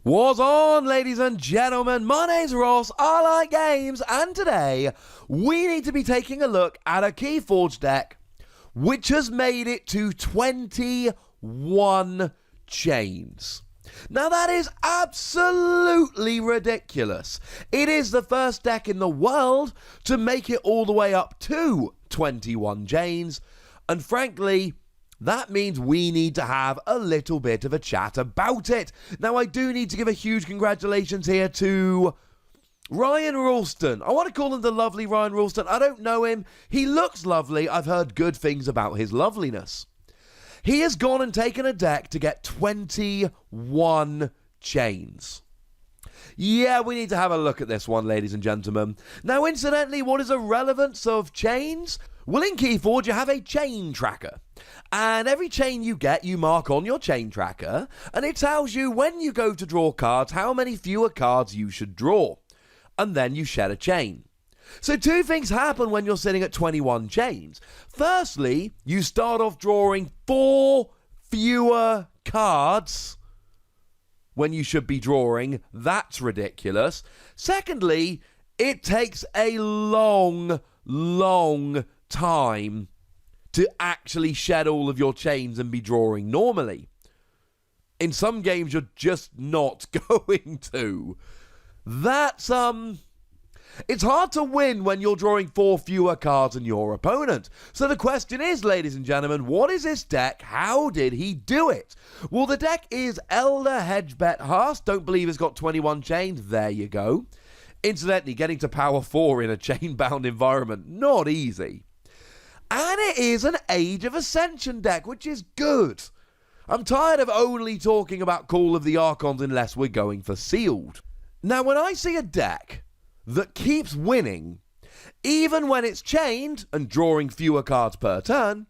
What's on, ladies and gentlemen? My name's Ross, I like games, and today we need to be taking a look at a Keyforge deck which has made it to 21 chains. Now that is absolutely ridiculous. It is the first deck in the world to make it all the way up to 21 chains, and frankly, that means we need to have a little bit of a chat about it. Now, I do need to give a huge congratulations here to Ryan Ralston. I want to call him the lovely Ryan Ralston. I don't know him. He looks lovely. I've heard good things about his loveliness. He has gone and taken a deck to get 21 chains. Yeah, we need to have a look at this one, ladies and gentlemen. Now, incidentally, what is the relevance of chains? Well, in Keyforge, you have a chain tracker. And every chain you get, you mark on your chain tracker. And it tells you when you go to draw cards, how many fewer cards you should draw. And then you shed a chain. So two things happen when you're sitting at 21 chains. Firstly, you start off drawing 4 fewer cards when you should be drawing. That's ridiculous. Secondly, it takes a long time to actually shed all of your chains and be drawing normally. In some games, you're just not going to. That's, it's hard to win when you're drawing 4 fewer cards than your opponent. So the question is, ladies and gentlemen, what is this deck? How did he do it? Well, the deck is Elder Hedgebet Haas. Don't believe it's got 21 chains. There you go. Incidentally, getting to power 4 in a chain-bound environment, not easy. And it is an Age of Ascension deck, which is good. I'm tired of only talking about Call of the Archons unless we're going for sealed. Now, when I see a deck that keeps winning, even when it's chained and drawing fewer cards per turn,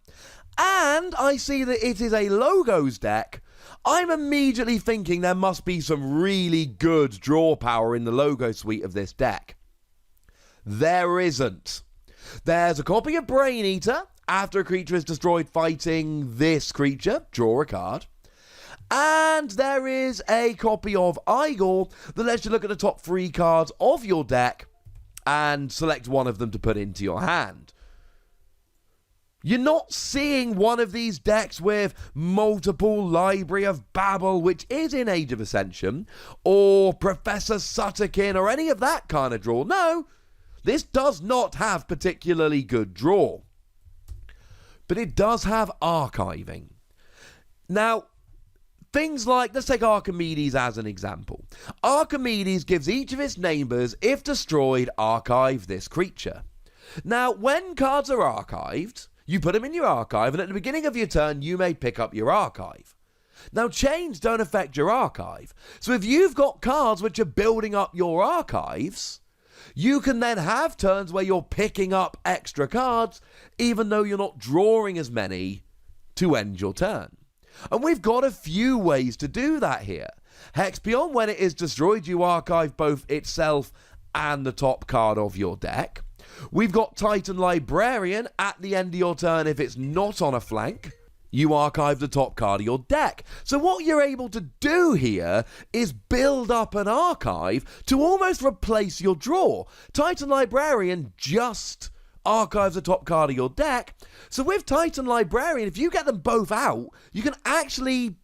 and I see that it is a logos deck, I'm immediately thinking there must be some really good draw power in the logo suite of this deck. There isn't. There's a copy of Brain Eater. After a creature is destroyed fighting this creature, draw a card. And there is a copy of Igor that lets you look at the top 3 cards of your deck and select one of them to put into your hand. You're not seeing one of these decks with multiple Library of Babel, which is in Age of Ascension, or Professor Sutterkin, or any of that kind of draw. No, this does not have particularly good draw. But it does have archiving. Now, things like, let's take Archimedes as an example. Archimedes gives each of its neighbours, if destroyed, archive this creature. Now, when cards are archived, you put them in your archive, and at the beginning of your turn, you may pick up your archive. Now, chains don't affect your archive. So if you've got cards which are building up your archives, you can then have turns where you're picking up extra cards, even though you're not drawing as many to end your turn. And we've got a few ways to do that here. Hexpion, when it is destroyed, you archive both itself and the top card of your deck. We've got Titan Librarian. At the end of your turn, if it's not on a flank, you archive the top card of your deck. So what you're able to do here is build up an archive to almost replace your draw. Titan Librarian just archives the top card of your deck. So with Titan Librarian, if you get them both out, you can actually,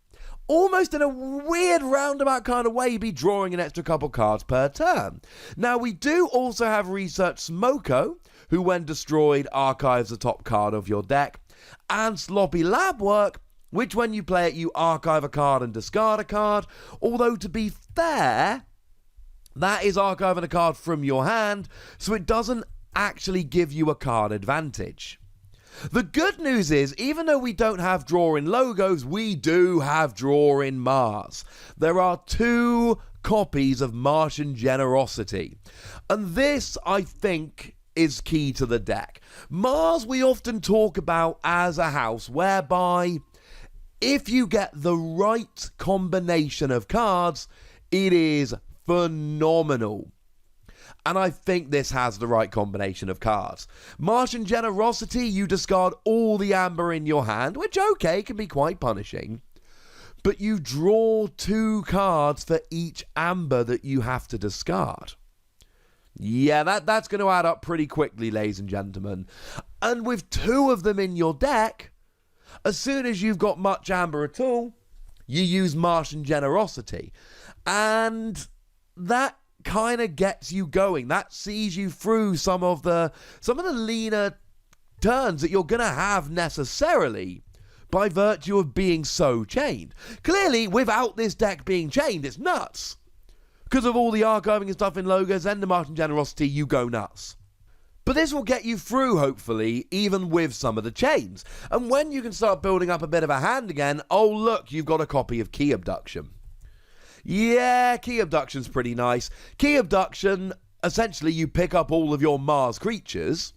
almost in a weird roundabout kind of way, be drawing an extra couple cards per turn. Now, we do also have Research Smoko, who when destroyed archives the top card of your deck, and Sloppy Lab Work, which when you play it, you archive a card and discard a card. Although, to be fair, that is archiving a card from your hand, so it doesn't actually give you a card advantage. The good news is, even though we don't have draw in logos, we do have draw in Mars. There are 2 copies of Martian Generosity. And this, I think, is key to the deck. Mars we often talk about as a house whereby if you get the right combination of cards, it is phenomenal. And I think this has the right combination of cards. Martian Generosity, you discard all the amber in your hand, which, okay, can be quite punishing. but you draw 2 cards for each amber that you have to discard. Yeah, that's going to add up pretty quickly, ladies and gentlemen. And with 2 of them in your deck, as soon as you've got much amber at all, you use Martian Generosity. And that kind of gets you going. That sees you through some of the leaner turns that you're going to have necessarily by virtue of being so chained. Clearly, without this deck being chained, it's nuts. Because of all the archiving and stuff in logos and the Martian Generosity, you go nuts. But this will get you through, hopefully, even with some of the chains. And when you can start building up a bit of a hand again, oh look, you've got a copy of Key Abduction. Yeah, Key Abduction's pretty nice. Key Abduction, essentially you pick up all of your Mars creatures,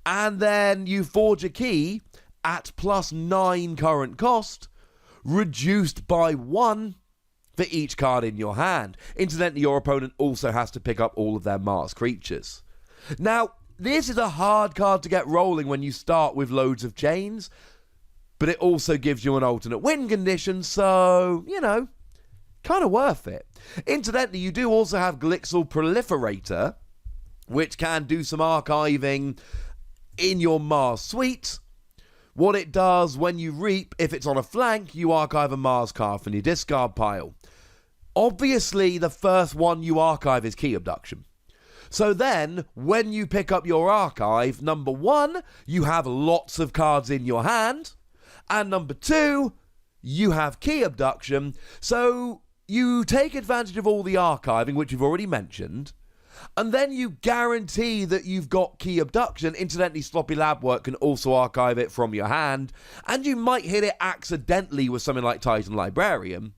and then you forge a key at +9 current cost, reduced by 1 for each card in your hand. Incidentally, your opponent also has to pick up all of their Mars creatures. Now, this is a hard card to get rolling when you start with loads of chains, but it also gives you an alternate win condition, so, you know, kind of worth it. Incidentally, you do also have Glixel Proliferator, which can do some archiving in your Mars suite. What it does when you reap, if it's on a flank, you archive a Mars card from your discard pile. Obviously, the first one you archive is Key Abduction. So then, when you pick up your archive, number 1, you have lots of cards in your hand, and number 2, you have Key Abduction, so you take advantage of all the archiving, which you've already mentioned, and then you guarantee that you've got Key Abduction. Incidentally, Sloppy Lab Work can also archive it from your hand, and you might hit it accidentally with something like Titan Librarian.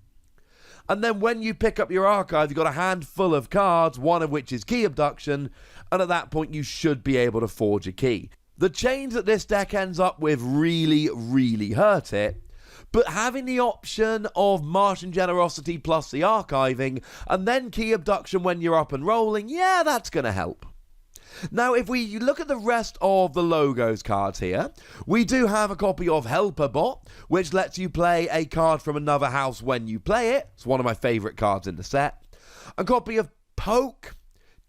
And then when you pick up your archive, you've got a handful of cards, one of which is Key Abduction, and at that point you should be able to forge a key. The chains that this deck ends up with really, really hurt it, but having the option of Martian Generosity plus the archiving, and then Key Abduction when you're up and rolling, yeah, that's going to help. Now, if we look at the rest of the logos cards here, we do have a copy of Helper Bot, which lets you play a card from another house when you play it. It's one of my favourite cards in the set. A copy of Poke.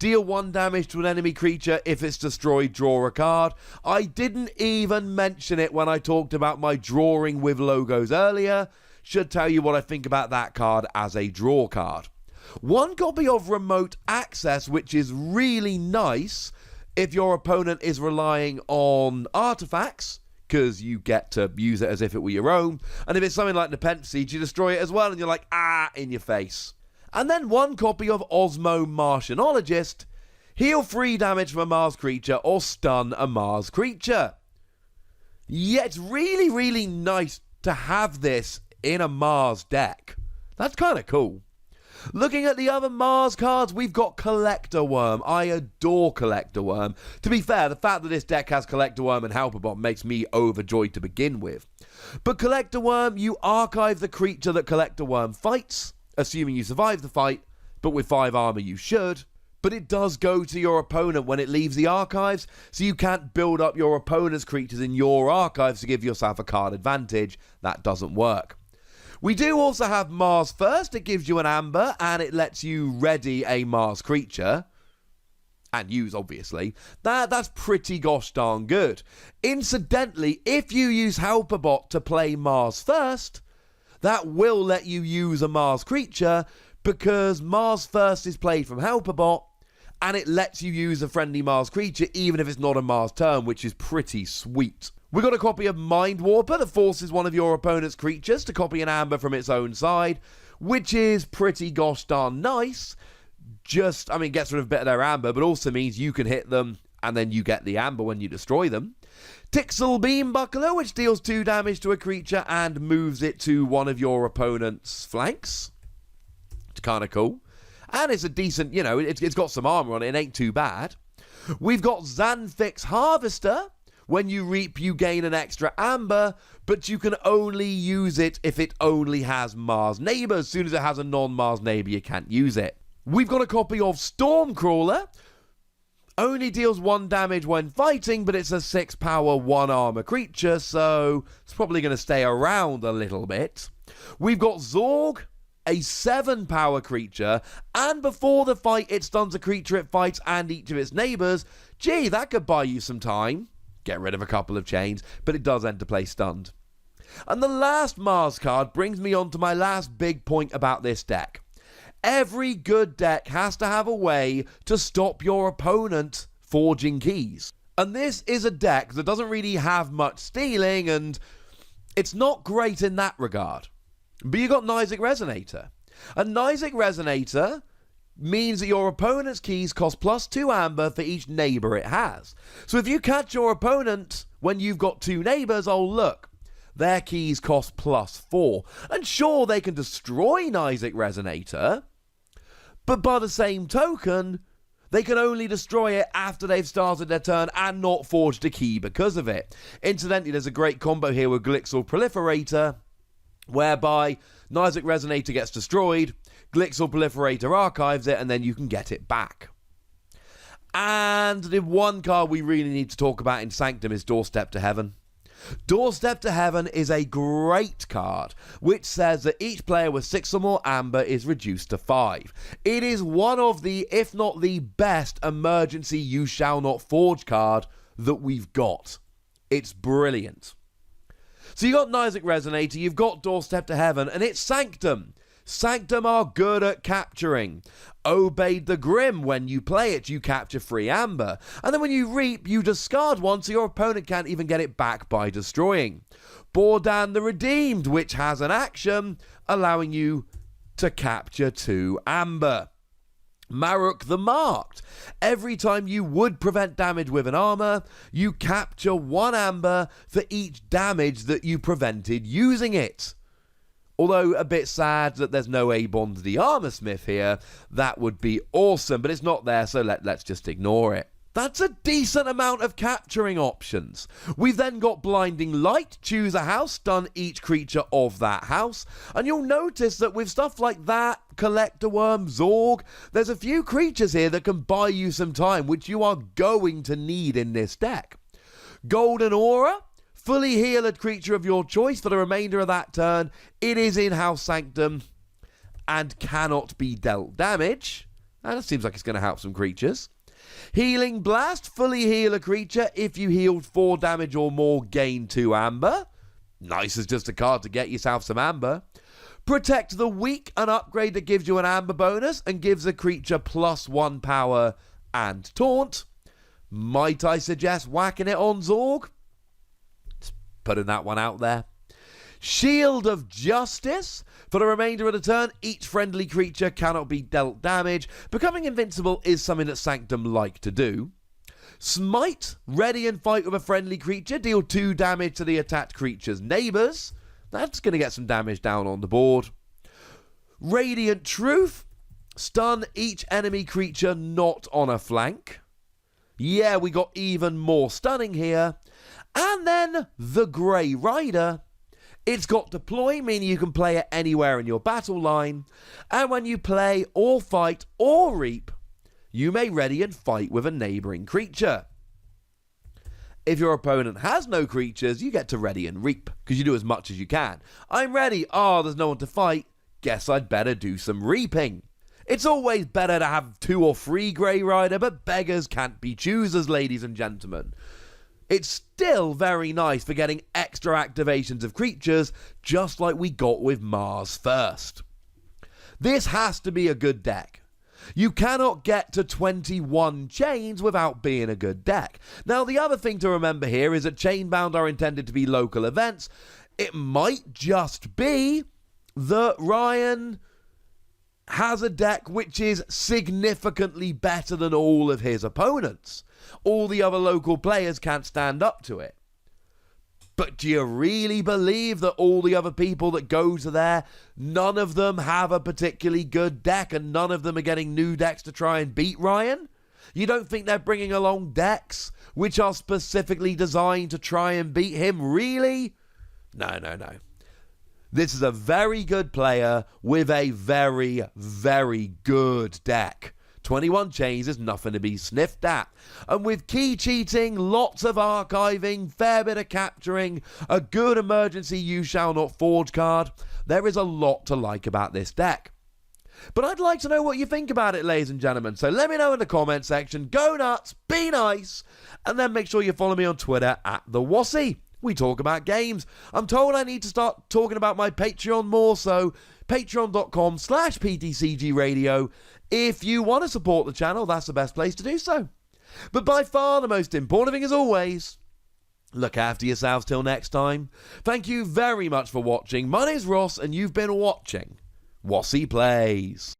Deal 1 damage to an enemy creature. If it's destroyed, draw a card. I didn't even mention it when I talked about my drawing with logos earlier. Should tell you what I think about that card as a draw card. 1 copy of Remote Access, which is really nice if your opponent is relying on artifacts, because you get to use it as if it were your own. And if it's something like Nepenthe Siege, you destroy it as well, and you're like, in your face. And then 1 copy of Osmo Martianologist. Heal 3 damage from a Mars creature or stun a Mars creature. Yeah, it's really, really nice to have this in a Mars deck. That's kind of cool. Looking at the other Mars cards, we've got Collector Worm. I adore Collector Worm. To be fair, the fact that this deck has Collector Worm and Helperbot makes me overjoyed to begin with. But Collector Worm, you archive the creature that Collector Worm fights, assuming you survive the fight, but with 5 armor you should. But it does go to your opponent when it leaves the archives, so you can't build up your opponent's creatures in your archives to give yourself a card advantage. That doesn't work. We do also have Mars First. It gives you an amber, and it lets you ready a Mars creature. And use, obviously. That's pretty gosh darn good. Incidentally, if you use Helperbot to play Mars First, that will let you use a Mars creature, because Mars First is played from Helperbot, and it lets you use a friendly Mars creature, even if it's not a Mars turn, which is pretty sweet. We got a copy of Mind Warper that forces one of your opponent's creatures to copy an amber from its own side, which is pretty gosh darn nice. Gets rid of a bit of their amber, but also means you can hit them, and then you get the amber when you destroy them. Tixel Beam Buckler, which deals 2 damage to a creature and moves it to one of your opponent's flanks. It's kind of cool. And it's a decent, it's got some armor on it. It ain't too bad. We've got Xanthix Harvester. When you reap, you gain an extra amber, but you can only use it if it only has Mars neighbor. As soon as it has a non-Mars neighbor, you can't use it. We've got a copy of Stormcrawler. Only deals 1 damage when fighting, but it's a 6 power, 1 armor creature, so it's probably going to stay around a little bit. We've got Zorg, a 7-power creature, and before the fight it stuns a creature it fights and each of its neighbours. Gee, that could buy you some time. Get rid of a couple of chains, but it does enter play stunned. And the last Mars card brings me on to my last big point about this deck. Every good deck has to have a way to stop your opponent forging keys. And this is a deck that doesn't really have much stealing, and it's not great in that regard. But you got Nysic Resonator. A Nysic Resonator means that your opponent's keys cost +2 amber for each neighbour it has. So if you catch your opponent when you've got 2 neighbours, oh look, their keys cost +4. And sure, they can destroy Nysic Resonator, but by the same token, they can only destroy it after they've started their turn and not forged a key because of it. Incidentally, there's a great combo here with Glixel Proliferator, whereby Nysic Resonator gets destroyed, Glixel Proliferator archives it, and then you can get it back. And the one card we really need to talk about in Sanctum is Doorstep to Heaven. Doorstep to Heaven is a great card, which says that each player with 6 or more amber is reduced to 5. It is one of the, if not the best, emergency you shall not forge card that we've got. It's brilliant. So you got Nysic Resonator, you've got Doorstep to Heaven, and it's Sanctum. Sanctum are good at capturing. Obeyed the Grim, when you play it, you capture 3 amber. And then when you reap, you discard 1, so your opponent can't even get it back by destroying. Bordan the Redeemed, which has an action, allowing you to capture 2 amber. Maruk the Marked. Every time you would prevent damage with an armor, you capture 1 amber for each damage that you prevented using it. Although a bit sad that there's no A-Bond the Armorsmith here. That would be awesome, but it's not there, so let's just ignore it. That's a decent amount of capturing options. We've then got Blinding Light, choose a house, stun each creature of that house. And you'll notice that with stuff like that, Collector Worm, Zorg, there's a few creatures here that can buy you some time, which you are going to need in this deck. Golden Aura, fully heal a creature of your choice for the remainder of that turn. It is in House Sanctum and cannot be dealt damage. And it seems like it's going to help some creatures. Healing Blast, fully heal a creature. If you healed 4 damage or more, gain 2 amber. Nice as just a card to get yourself some amber. Protect the Weak, an upgrade that gives you an amber bonus and gives a creature +1 power and taunt. Might I suggest whacking it on Zorg? Just putting that one out there. Shield of Justice. For the remainder of the turn, each friendly creature cannot be dealt damage. Becoming invincible is something that Sanctum like to do. Smite. Ready and fight with a friendly creature. Deal 2 damage to the attacked creature's neighbours. That's going to get some damage down on the board. Radiant Truth. Stun each enemy creature not on a flank. Yeah, we got even more stunning here. And then the Grey Rider. It's got deploy, meaning you can play it anywhere in your battle line. And when you play or fight or reap, you may ready and fight with a neighbouring creature. If your opponent has no creatures, you get to ready and reap, because you do as much as you can. I'm ready. Oh, there's no one to fight. Guess I'd better do some reaping. It's always better to have 2 or 3 Grey Rider, but beggars can't be choosers, ladies and gentlemen. It's still very nice for getting extra activations of creatures, just like we got with Mars First. This has to be a good deck. You cannot get to 21 chains without being a good deck. Now, the other thing to remember here is that Chainbound are intended to be local events. It might just be that Ryan has a deck which is significantly better than all of his opponents. All the other local players can't stand up to it. But do you really believe that all the other people that go to there, none of them have a particularly good deck and none of them are getting new decks to try and beat Ryan? You don't think they're bringing along decks which are specifically designed to try and beat him, really? No. This is a very good player with a very, very good deck 21 chains is nothing to be sniffed at. And with key cheating, lots of archiving, fair bit of capturing, a good emergency you shall not forge card, there is a lot to like about this deck. But I'd like to know what you think about it, ladies and gentlemen. So let me know in the comment section. Go nuts, be nice, and then make sure you follow me on Twitter at the Wossy. We talk about games. I'm told I need to start talking about my Patreon more, so patreon.com/PTCGradio. If you want to support the channel, that's the best place to do so. But by far the most important thing, as always, look after yourselves till next time. Thank you very much for watching. My name's Ross, and you've been watching Wossy Plays.